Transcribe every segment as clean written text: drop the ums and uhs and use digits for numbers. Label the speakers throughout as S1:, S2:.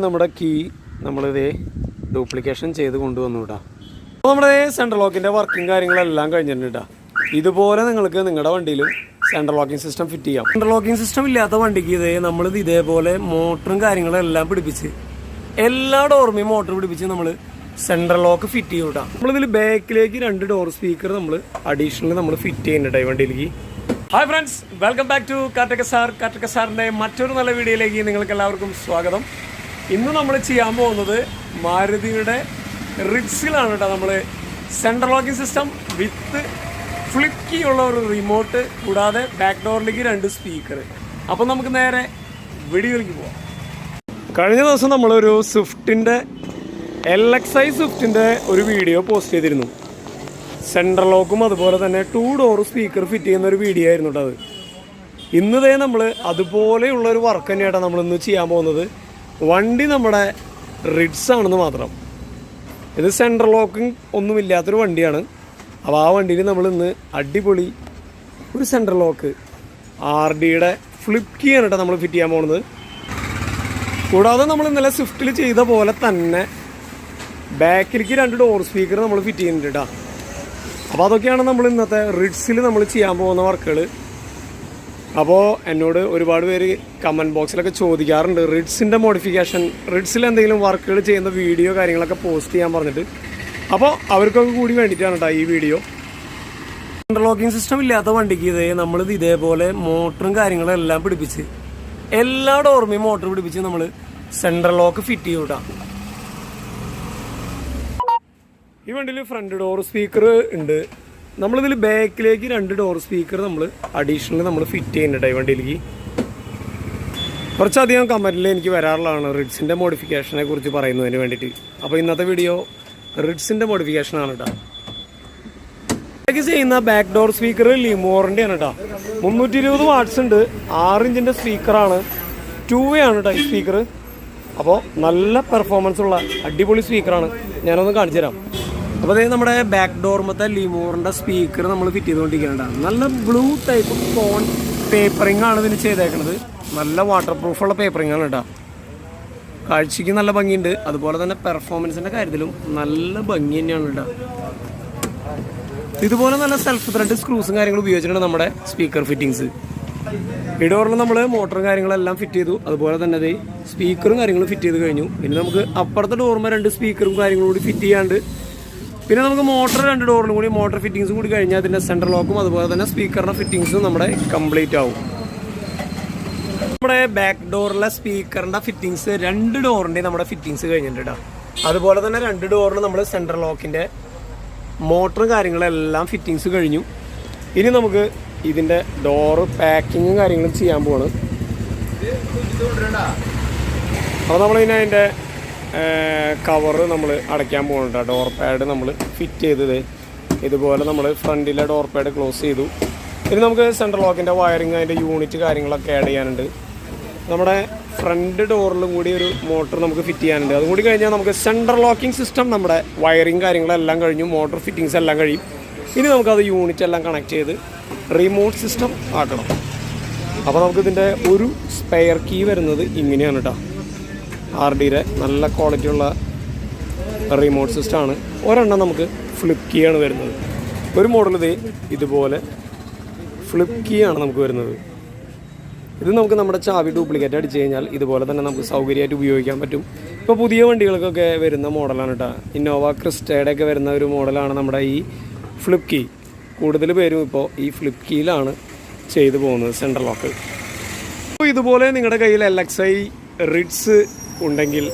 S1: നമ്മുടെ key നമ്മളിതേ duplication ചെയ്ത് കൊണ്ടുവന്നു കേട്ടോ. അപ്പോൾ നമ്മുടെ സെൻട്രൽ ലോക്കിൻ്റെ വർക്കിംഗ് കാര്യങ്ങളെല്ലാം കഴിഞ്ഞിട്ടുണ്ട് കേട്ടോ. ഇതുപോലെ നിങ്ങൾക്ക് നിങ്ങളുടെ വണ്ടിയിലും സെൻട്രൽ ലോക്കിംഗ് സിസ്റ്റം ഫിറ്റ് ചെയ്യാം. സെൻട്രൽ ലോക്കിംഗ് സിസ്റ്റം ഇല്ലാത്ത വണ്ടിക്ക് നമ്മളിത് ഇതേപോലെ മോട്ടറും കാര്യങ്ങളെല്ലാം പിടിപ്പിച്ച് എല്ലാ ഡോറുമേയും മോട്ടർ പിടിപ്പിച്ച് നമ്മൾ സെൻട്രൽ ലോക്ക് ഫിറ്റ് ചെയ്യും കേട്ടോ. നമ്മളിതിൽ ബാക്കിലേക്ക് 2 ഡോർ സ്പീക്കർ നമ്മൾ അഡീഷണൽ നമ്മൾ ഫിറ്റ് ചെയ്യുന്നുണ്ട് ഈ വണ്ടിയിലേക്ക്. Hi friends, welcome back to കാർട്ടക സാറിൻ്റെ മറ്റൊരു നല്ല വീഡിയോയിലേക്ക് നിങ്ങൾക്ക് എല്ലാവർക്കും സ്വാഗതം. ഇന്ന് നമ്മൾ ചെയ്യാൻ പോകുന്നത് മാരുതിയുടെ റിറ്റ്സിലാണ് കേട്ടോ. നമ്മൾ സെൻട്രൽ ലോക്കിംഗ് സിസ്റ്റം വിത്ത് ഫ്ലിപ്കീ ഉള്ള ഒരു റിമോട്ട് കൂടാതെ ബാക്ക് ഡോറിലേക്ക് 2 സ്പീക്കർ. അപ്പോൾ നമുക്ക് നേരെ വീഡിയോയിലേക്ക് പോവാം. കഴിഞ്ഞ ദിവസം നമ്മളൊരു സ്വിഫ്റ്റിൻ്റെ LXI സ്വിഫ്റ്റിൻ്റെ ഒരു വീഡിയോ പോസ്റ്റ് ചെയ്തിരുന്നു. സെൻട്രൽ ലോക്കും അതുപോലെ തന്നെ 2 ഡോർ സ്പീക്കർ ഫിറ്റ് ചെയ്യുന്ന ഒരു വീഡിയോ ആയിരുന്നു കേട്ടോ അത്. ഇന്നതേ നമ്മൾ അതുപോലെയുള്ളൊരു വർക്ക് തന്നെയായിട്ടാണ് നമ്മളിന്ന് ചെയ്യാൻ പോകുന്നത്. വണ്ടി നമ്മുടെ റിറ്റ്സ് ആണെന്ന് മാത്രം. ഇത് സെൻട്രൽ ലോക്കിംഗ് ഒന്നുമില്ലാത്തൊരു വണ്ടിയാണ്. അപ്പോൾ ആ വണ്ടിയിൽ നമ്മളിന്ന് അടിപൊളി ഒരു സെൻട്രൽ ലോക്ക് RDയുടെ ഫ്ലിപ്കീ ആണ് കേട്ടോ നമ്മൾ ഫിറ്റ് ചെയ്യാൻ പോകുന്നത്. കൂടാതെ നമ്മൾ ഇന്നലെ സ്വിഫ്റ്റിൽ ചെയ്ത പോലെ തന്നെ ബാക്കിലേക്ക് 2 ഡോർ സ്പീക്കർ നമ്മൾ ഫിറ്റ് ചെയ്യുന്നുണ്ട് കേട്ടോ. അപ്പോൾ അതൊക്കെയാണ് നമ്മൾ ഇന്നത്തെ റിറ്റ്സിൽ നമ്മൾ ചെയ്യാൻ പോകുന്ന വർക്കുകൾ. അപ്പോൾ എന്നോട് ഒരുപാട് പേര് കമൻറ്റ് ബോക്സിലൊക്കെ ചോദിക്കാറുണ്ട് റിറ്റ്സിൻ്റെ മോഡിഫിക്കേഷൻ, റിറ്റ്സിൽ എന്തെങ്കിലും വർക്കുകൾ ചെയ്യുന്ന വീഡിയോ കാര്യങ്ങളൊക്കെ പോസ്റ്റ് ചെയ്യാൻ പറഞ്ഞിട്ട്. അപ്പോൾ അവർക്കൊക്കെ കൂടി വേണ്ടിയിട്ടാണ് കേട്ടോ ഈ വീഡിയോ. സെൻട്രൽ ലോക്കിംഗ് സിസ്റ്റം ഇല്ലാത്ത വണ്ടിക്ക് നമ്മളിത് ഇതേപോലെ മോട്ടറും കാര്യങ്ങളെല്ലാം പിടിപ്പിച്ച് എല്ലാ ഡോറുമേയും മോട്ടർ പിടിപ്പിച്ച് നമ്മൾ സെൻട്രൽ ലോക്ക് ഫിറ്റ് ചെയ്യും കേട്ടോ. ഈ വണ്ടിയിൽ ഫ്രണ്ട് ഡോർ സ്പീക്കർ ഉണ്ട്. നമ്മളിതിൽ ബാക്കിലേക്ക് 2 ഡോർ സ്പീക്കർ നമ്മൾ അഡീഷണൽ നമ്മൾ ഫിറ്റ് ചെയ്യുന്നുണ്ട് ഈ വണ്ടിയിലേക്ക്. കുറച്ചധികം കമൻറ്റിൽ എനിക്ക് വരാറുള്ളതാണ് റിറ്റ്സിൻ്റെ മോഡിഫിക്കേഷനെ കുറിച്ച് പറയുന്നതിന് വേണ്ടിയിട്ട്. അപ്പോൾ ഇന്നത്തെ വീഡിയോ റിറ്റ്സിൻ്റെ മോഡിഫിക്കേഷനാണ് കേട്ടോ. ബാക്ക് ചെയ്യുന്ന ബാക്ക് ഡോർ സ്പീക്കർ ലിമോറിൻ്റെ ആണ് കേട്ടോ. 320 വാട്ട്സ് ഉണ്ട്. 6 ഇഞ്ചിൻ്റെ സ്പീക്കറാണ്. 2 വേ ആണ് കേട്ടോ ഈ സ്പീക്കർ. അപ്പോൾ നല്ല പെർഫോമൻസ് ഉള്ള അടിപൊളി സ്പീക്കറാണ്. ഞാനൊന്ന് കാണിച്ചു തരാം. അപ്പോൾ അതായത് നമ്മുടെ ബാക്ക് ഡോർമത്തെ ലിമോറിൻ്റെ സ്പീക്കർ നമ്മൾ ഫിറ്റ് ചെയ്തുകൊണ്ടിരിക്കുന്നുണ്ട്. നല്ല ബ്ലൂ ടൈപ്പ് കോൺ പേപ്പറിംഗ് ആണ് ഇതിന് ചെയ്തേക്കുന്നത്. നല്ല വാട്ടർ പ്രൂഫുള്ള പേപ്പറിംഗ് ആണ് കേട്ടോ. കാഴ്ചയ്ക്ക് നല്ല ഭംഗിയുണ്ട്. അതുപോലെ തന്നെ പെർഫോമൻസിൻ്റെ കാര്യത്തിലും നല്ല ഭംഗി തന്നെയാണ് കേട്ടോ. ഇതുപോലെ നല്ല സെൽഫ് ത്രെഡ് സ്ക്രൂസും കാര്യങ്ങളും ഉപയോഗിച്ചിട്ടുണ്ട് നമ്മുടെ സ്പീക്കർ ഫിറ്റിങ്സ്. ഈ ഡോറിൽ നമ്മൾ മോട്ടറും കാര്യങ്ങളെല്ലാം ഫിറ്റ് ചെയ്തു. അതുപോലെ തന്നെ അത് സ്പീക്കറും കാര്യങ്ങളും ഫിറ്റ് ചെയ്ത് കഴിഞ്ഞു. ഇനി നമുക്ക് അപ്പുറത്തെ ഡോറിന് 2 സ്പീക്കറും കാര്യങ്ങളും കൂടി ഫിറ്റ് ചെയ്യാണ്ട് പിന്നെ നമുക്ക് മോട്ടർ 2 ഡോറിനും കൂടി മോട്ടർ ഫിറ്റിങ്സും കൂടി കഴിഞ്ഞാൽ അതിൻ്റെ സെൻട്രൽ ലോക്കും അതുപോലെ തന്നെ സ്പീക്കറിൻ്റെ ഫിറ്റിങ്സും നമ്മുടെ കംപ്ലീറ്റ് ആവും. നമ്മുടെ ബാക്ക് ഡോറിലെ സ്പീക്കറിൻ്റെ ഫിറ്റിങ്സ് 2 ഡോറിൻ്റെ നമ്മുടെ ഫിറ്റിങ്സ് കഴിഞ്ഞിട്ടുണ്ട്. അതുപോലെ തന്നെ 2 ഡോറിന് നമ്മൾ സെൻട്രൽ ലോക്കിൻ്റെ മോട്ടറും കാര്യങ്ങളെല്ലാം ഫിറ്റിങ്സ് കഴിഞ്ഞു. ഇനി നമുക്ക് ഇതിൻ്റെ ഡോറ് പാക്കിങ്ങും കാര്യങ്ങളും ചെയ്യാൻ പോവാണ്. അപ്പോൾ നമ്മളിതിന് അതിൻ്റെ കവറ് നമ്മൾ അടയ്ക്കാൻ പോകുന്നുണ്ട്. ഡോർ പാഡ് നമ്മൾ ഫിറ്റ് ചെയ്തത് ഇതുപോലെ നമ്മൾ ഫ്രണ്ടിലെ ഡോർ പാഡ് ക്ലോസ് ചെയ്തു. ഇനി നമുക്ക് സെൻട്രൽ ലോക്കിൻ്റെ വയറിങ് അതിൻ്റെ യൂണിറ്റ് കാര്യങ്ങളൊക്കെ ആഡ് ചെയ്യാനുണ്ട്. നമ്മുടെ ഫ്രണ്ട് ഡോറിലും കൂടി ഒരു മോട്ടർ നമുക്ക് ഫിറ്റ് ചെയ്യാനുണ്ട്. അതും കൂടി കഴിഞ്ഞാൽ നമുക്ക് സെൻട്രൽ ലോക്കിംഗ് സിസ്റ്റം നമ്മുടെ വയറിങ് കാര്യങ്ങളെല്ലാം കഴിഞ്ഞു. മോട്ടർ ഫിറ്റിങ്സ് എല്ലാം കഴിയും. ഇനി നമുക്കത് യൂണിറ്റ് എല്ലാം കണക്ട് ചെയ്ത് റിമോട്ട് സിസ്റ്റം ആക്കണം. അപ്പോൾ നമുക്കിതിൻ്റെ ഒരു സ്പെയർ കീ വരുന്നത് ഇങ്ങനെയാണ് കേട്ടോ. RDയുടെ നല്ല ക്വാളിറ്റി ഉള്ള റിമോട്ട് സിസ്റ്റമാണ്. ഒരെണ്ണം നമുക്ക് ഫ്ലിപ്കീ ആണ് വരുന്നത്. ഒരു മോഡൽ ഇതുപോലെ ഫ്ലിപ്കീ ആണ് നമുക്ക് വരുന്നത്. ഇത് നമുക്ക് നമ്മുടെ ചാവി ഡ്യൂപ്ലിക്കേറ്റ് അടിച്ച് കഴിഞ്ഞാൽ ഇതുപോലെ തന്നെ നമുക്ക് സൗകര്യമായിട്ട് ഉപയോഗിക്കാൻ പറ്റും. ഇപ്പോൾ പുതിയ വണ്ടികൾക്കൊക്കെ വരുന്ന മോഡലാണ് കേട്ടോ. ഇന്നോവ ക്രിസ്റ്റയുടെ ഒക്കെ വരുന്ന ഒരു മോഡലാണ് നമ്മുടെ ഈ ഫ്ലിപ്കീ. കൂടുതൽ പേരും ഇപ്പോൾ ഈ ഫ്ലിപ്കീയിലാണ് ചെയ്തു പോകുന്നത് സെൻട്രൽ ലോക്ക്. അപ്പോൾ ഇതുപോലെ നിങ്ങളുടെ കയ്യിൽ LXI റിറ്റ്സ് ഉണ്ടെങ്കിൽ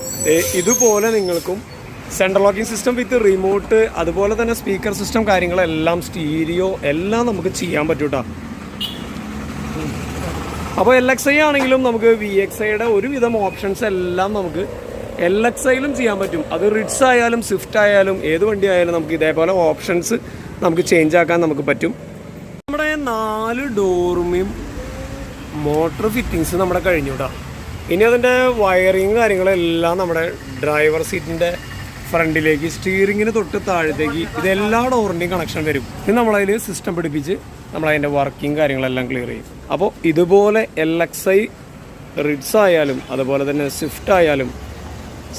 S1: ഇതുപോലെ നിങ്ങൾക്കും സെൻട്രൽ ലോക്കിംഗ് സിസ്റ്റം വിത്ത് റിമോട്ട് അതുപോലെ തന്നെ സ്പീക്കർ സിസ്റ്റം കാര്യങ്ങളെല്ലാം സ്റ്റീരിയോ എല്ലാം നമുക്ക് ചെയ്യാൻ പറ്റും കേട്ടോ. അപ്പോൾ LXI ആണെങ്കിലും നമുക്ക് VXIയുടെ ഒരുവിധം ഓപ്ഷൻസ് എല്ലാം നമുക്ക് LXIയിലും ചെയ്യാൻ പറ്റും. അത് റിറ്റ്സ് ആയാലും സ്വിഫ്റ്റ് ആയാലും ഏത് വണ്ടി ആയാലും നമുക്ക് ഇതേപോലെ ഓപ്ഷൻസ് നമുക്ക് ചേഞ്ച് ആക്കാൻ നമുക്ക് പറ്റും. നമ്മുടെ 4 ഡോറുമേയും മോട്ടർ ഫിറ്റിങ്സ് നമ്മുടെ കഴിഞ്ഞു കേട്ടോ. ഇനി അതിൻ്റെ വയറിങ് കാര്യങ്ങളെല്ലാം നമ്മുടെ ഡ്രൈവർ സീറ്റിൻ്റെ ഫ്രണ്ടിലേക്ക് സ്റ്റിയറിങ്ങിന് തൊട്ട് താഴത്തേക്ക് ഇതെല്ലാ ഡോറിൻ്റെയും കണക്ഷൻ വരും. ഇനി നമ്മളതിൽ സിസ്റ്റം പിടിപ്പിച്ച് നമ്മളതിൻ്റെ വർക്കിംഗ് കാര്യങ്ങളെല്ലാം ക്ലിയർ ചെയ്യും. അപ്പോൾ ഇതുപോലെ LXI റിറ്റ്സ് ആയാലും അതുപോലെ തന്നെ സ്വിഫ്റ്റ് ആയാലും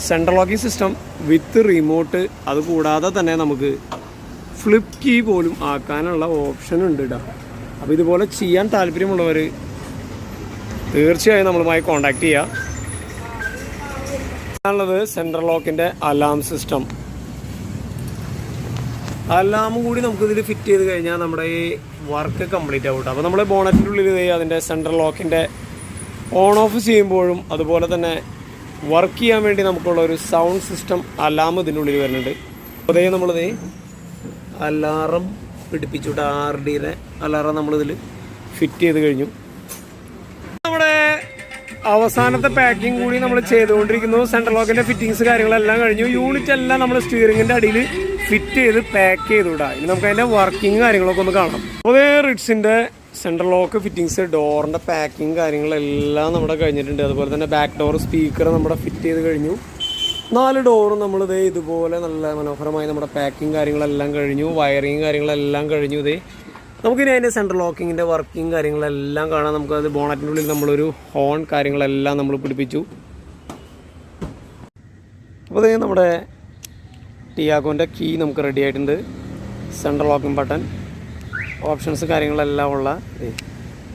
S1: സെൻട്രൽ ലോക്കിംഗ് സിസ്റ്റം വിത്ത് റിമോട്ട്, അതുകൂടാതെ തന്നെ നമുക്ക് ഫ്ലിപ്പ് കീ പോലും ആക്കാനുള്ള ഓപ്ഷൻ ഉണ്ട് കേട്ടോ. അപ്പോൾ ഇതുപോലെ ചെയ്യാൻ താല്പര്യമുള്ളവർ തീർച്ചയായും നമ്മളുമായി കോൺടാക്ട് ചെയ്യുക. ഉള്ളത് സെൻട്രൽ ലോക്കിൻ്റെ അലാം സിസ്റ്റം. അലാമും കൂടി നമുക്കിതിൽ ഫിറ്റ് ചെയ്ത് കഴിഞ്ഞാൽ നമ്മുടെ ഈ വർക്ക് കംപ്ലീറ്റ് ആവും കേട്ടോ. അപ്പോൾ നമ്മൾ ബോണറ്റിൻ്റെ ഉള്ളിൽ അതിൻ്റെ സെൻട്രൽ ലോക്കിൻ്റെ ഓൺ ഓഫ് ചെയ്യുമ്പോഴും അതുപോലെ തന്നെ വർക്ക് ചെയ്യാൻ വേണ്ടി നമുക്കുള്ള ഒരു സൗണ്ട് സിസ്റ്റം അലാം ഇതിനുള്ളിൽ വരുന്നുണ്ട്. അതേ നമ്മളിത് അലാറം പിടിപ്പിച്ചുവിട്ട് RDയുടെ അലാറം നമ്മളിതിൽ ഫിറ്റ് ചെയ്ത് കഴിഞ്ഞു. നമ്മുടെ അവസാനത്തെ പാക്കിംഗ് കൂടി നമ്മൾ ചെയ്തുകൊണ്ടിരിക്കുന്നു. സെൻട്രൽ ലോക്കിൻ്റെ ഫിറ്റിങ്സ് കാര്യങ്ങളെല്ലാം കഴിഞ്ഞു. യൂണിറ്റ് എല്ലാം നമ്മൾ സ്റ്റിയറിങ്ങിൻ്റെ അടിയിൽ ഫിറ്റ് ചെയ്ത് പാക്ക് ചെയ്ത് വിടാം. ഇനി നമുക്ക് അതിൻ്റെ വർക്കിംഗ് കാര്യങ്ങളൊക്കെ ഒന്ന് കാണാം. അതേ റിറ്റ്സിൻ്റെ സെൻട്രൽ ലോക്ക് ഫിറ്റിങ്സ്, ഡോറിൻ്റെ പാക്കിങ് കാര്യങ്ങളെല്ലാം നമ്മുടെ കഴിഞ്ഞിട്ടുണ്ട്. അതുപോലെ തന്നെ ബാക്ക് ഡോർ സ്പീക്കർ നമ്മുടെ ഫിറ്റ് ചെയ്ത് കഴിഞ്ഞു. 4 ഡോറും നമ്മളിതേ ഇതുപോലെ നല്ല മനോഹരമായി നമ്മുടെ പാക്കിങ് കാര്യങ്ങളെല്ലാം കഴിഞ്ഞു. വയറിങ് കാര്യങ്ങളെല്ലാം കഴിഞ്ഞു. ഇതേ നമുക്കിനി അതിൻ്റെ സെൻട്രൽ ലോക്കിങ്ങിൻ്റെ വർക്കിംഗ് കാര്യങ്ങളെല്ലാം കാണാം. നമുക്കത് ബോണറ്റിൻ്റെ ഉള്ളിൽ നമ്മളൊരു ഹോൺ കാര്യങ്ങളെല്ലാം നമ്മൾ പിടിപ്പിച്ചു. അപ്പോൾ അതേ നമ്മുടെ ടിയാഗോൻ്റെ കീ നമുക്ക് റെഡി ആയിട്ടുണ്ട്. സെൻട്രൽ ലോക്കിംഗ് ബട്ടൺ, ഓപ്ഷൻസ് കാര്യങ്ങളെല്ലാം ഉള്ള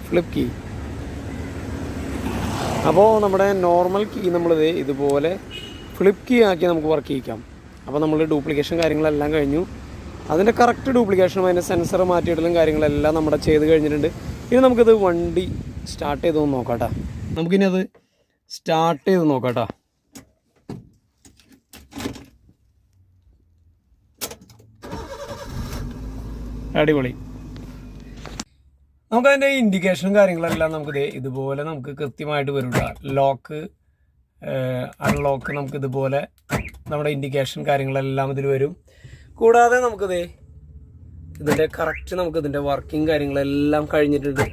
S1: ഫ്ലിപ്പ് കീ. അപ്പോൾ നമ്മുടെ നോർമൽ കീ നമ്മളിത് ഇതുപോലെ ഫ്ലിപ്പ് കീ ആക്കി നമുക്ക് വർക്ക് ചെയ്യിക്കാം. അപ്പോൾ നമ്മൾ ഡ്യൂപ്ലിക്കേഷൻ കാര്യങ്ങളെല്ലാം കഴിഞ്ഞു. അതിൻ്റെ കറക്റ്റ് ഡ്യൂപ്ലിക്കേഷനും അതിൻ്റെ സെൻസർ മാറ്റിയിടലും കാര്യങ്ങളെല്ലാം നമ്മുടെ ചെയ്ത് കഴിഞ്ഞിട്ടുണ്ട്. ഇനി നമുക്കിത് വണ്ടി സ്റ്റാർട്ട് ചെയ്തൊന്ന് നോക്കാം കേട്ടോ. നമുക്കിനി അത് സ്റ്റാർട്ട് ചെയ്ത് നോക്കാം കേട്ടോ. അടിപൊളി. നമുക്കതിൻ്റെ ഇൻഡിക്കേഷനും കാര്യങ്ങളെല്ലാം നമുക്ക് ഇതുപോലെ നമുക്ക് കൃത്യമായിട്ട് വരും കേട്ടോ. ലോക്ക്, അൺലോക്ക് നമുക്ക് ഇതുപോലെ നമ്മുടെ ഇൻഡിക്കേഷൻ കാര്യങ്ങളെല്ലാം ഇതിൽ വരും. കൂടാതെ നമുക്കിത് ഇതിൻ്റെ കറക്റ്റ് നമുക്ക് ഇതിൻ്റെ വർക്കിംഗ് കാര്യങ്ങളെല്ലാം കഴിഞ്ഞിട്ടുണ്ട്.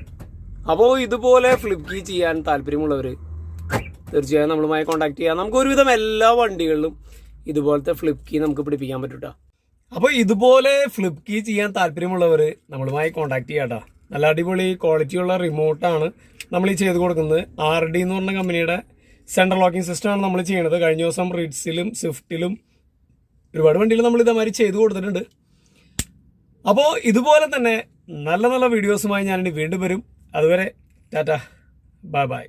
S1: അപ്പോൾ ഇതുപോലെ ഫ്ലിപ്പ് കീ ചെയ്യാൻ താല്പര്യമുള്ളവർ തീർച്ചയായും നമ്മളുമായി കോൺടാക്ട് ചെയ്യാം. നമുക്ക് ഒരുവിധം എല്ലാ വണ്ടികളിലും ഇതുപോലത്തെ ഫ്ലിപ്പ് കീ നമുക്ക് പിടിപ്പിക്കാൻ പറ്റും കേട്ടോ. അപ്പോൾ ഇതുപോലെ ഫ്ലിപ്പ് കീ ചെയ്യാൻ താല്പര്യമുള്ളവർ നമ്മളുമായി കോൺടാക്ട് ചെയ്യാം കേട്ടോ. നല്ല അടിപൊളി ക്വാളിറ്റിയുള്ള റിമോട്ടാണ് നമ്മൾ ഈ ചെയ്ത് കൊടുക്കുന്നത്. RD എന്ന് പറഞ്ഞ കമ്പനിയുടെ സെൻട്രൽ ലോക്കിംഗ് സിസ്റ്റമാണ് നമ്മൾ ചെയ്യുന്നത്. കഴിഞ്ഞ ദിവസം റിറ്റ്സിലും സ്വിഫ്റ്റിലും ഒരുപാട് വണ്ടികൾ നമ്മൾ ഇതേമാതിരി ചെയ്ത് കൊടുത്തിട്ടുണ്ട്. അപ്പോൾ ഇതുപോലെ തന്നെ നല്ല നല്ല വീഡിയോസുമായി ഞാനിനി വീണ്ടും വരും. അതുവരെ ടാറ്റ, ബൈ ബൈ.